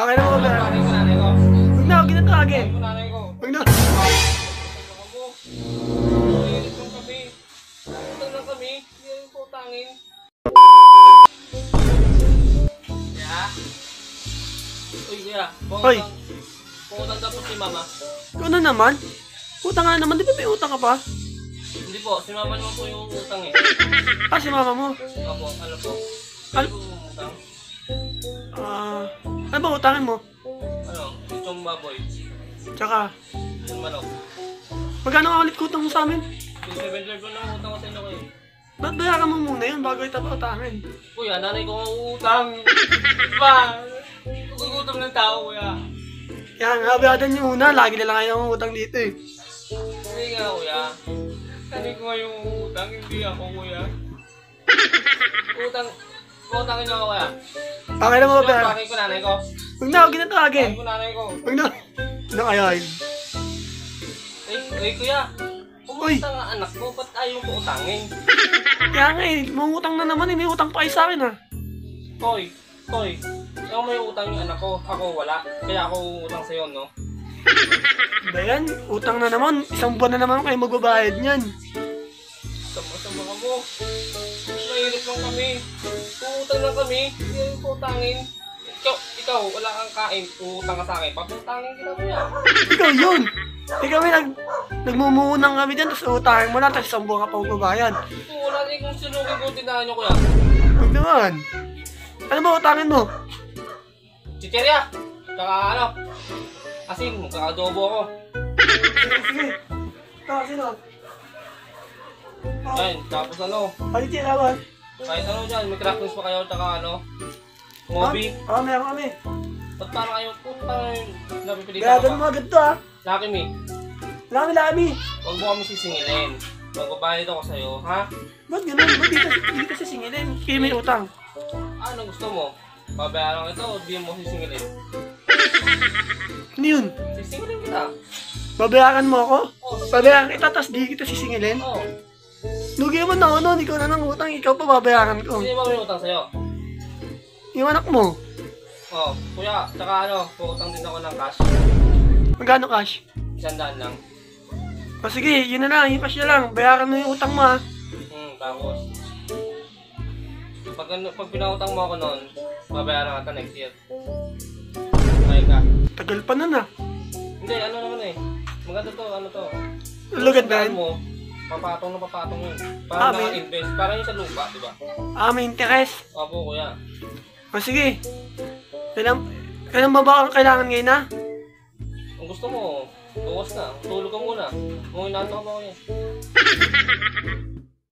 Okay na mo ba? Tatawagin ko nanay ko. Huwag na, huwag na tawagin. Tatawagin ko nanay ko. Huwag na. Ako mo. Iinit lang kami. Utang lang kami. Hindi rin po utangin. Kuya? Uy, kuya. Hoy. Pangutang daw po si mama. Ikaw na naman? Utang nga naman, di ba may utang ka pa? Hindi po, si mama naman po yung utang eh. Ah, si mama mo. Opo, ano po? Ano? Ano po yung utang? Ano ba utangin mo? Ano? Itong baboy. Tsaka, Yung manok. magkano nga ulit kutang mo sa amin? Yung 7 ko lang utang ko sa inyo kayo. Ba't bayaran mo muna yun bago ito pa utangin? Kuya, nanay ko ang utang. Ba? Gugutom ng tao, kuya. Kaya nga, bayaran niyo muna. Lagi na lang kayo ng utang dito eh. Hindi nga, kuya. Nanay ko nga yung utang, hindi ako, kuya. Utangin niyo ako, kuya. Okay na mo ba? Utangin ko nanay ko. Huwag na, huwag na tawagin. Utangin ko nanay ko. Huwag na. Ano kaya yun? Kuya. Uy. Pumunta nga anak ko, ba't ayaw ko utangin? Kaya nga eh, may utang na naman eh. May utang pa kayo sa akin ah. Hoy, ikaw may utang yung anak ko, ako wala. Kaya ako utang sa'yo, no? Ba yan? Utang na naman. Isang buwan na naman kayo magbabayad niyan. Sama-sama ka mo. Mahirap lang kami. Utang lang kami, hindi rin ko utangin. Ikaw, wala kang kain, utang ka sa akin. Paputangin kita mo yan. Ikaw yun. Ikaw may nagmumuunang kami dyan, tapos utangin mo na, tapos isang buwan ka pa magbabayad. Wala din kung sinugin ko tinahan nyo, kuya. Huwag naman. Ano ba utangin mo? Chicherya! Tsaka ano? Asin, magkakadobo ako. Sige. Sino? Ayun, tapos ano? Palit yan naman. Kahit ano dyan, may crackers pa kayo, tsaka ano? Moby. Meron kami. Ba't parang kayo, putang napipilitan Bayadan ka mo pa? agad to ah. Lucky me, Lami. huwag mo kami sisingilin. Magbabayad ako sa'yo, ha? Ba't ganun? Ba't di ka sisingilin? Kaya may utang. Ano gusto mo? Babayaran ito o di mo sisingilin? Ano yun? Sisingilin kita. Babayaran mo ako? Oo. Babayaran kita, tapos di kita sisingilin? Oo. Lugi mo na ako ikaw na ng utang, ikaw pa babayaran ko. Sino ba may utang sa'yo? Yung anak mo, Oo. Kuya, tsaka ano, puutang din ako ng cash. magkano cash? 100 lang. O sige, yun na lang, yung cash na lang. Bayaran mo yung utang mo ha. Tapos. Pag pinautang mo ako noon, babayaran kita next year. Okay ka? Tagal pa nun ah. Hindi, ano naman eh. Maganda to, ano to. Lugad ba yun? mo, papatong na papatong yun. Parang may- naka-invest. Parang yung sa lupa, di ba? May interest. Opo, kuya. O sige. Kailan ba ba kailangan ngayon na? Kung gusto mo, bukas na. Tulog ka muna. Kung inaanto ka ba ko yan.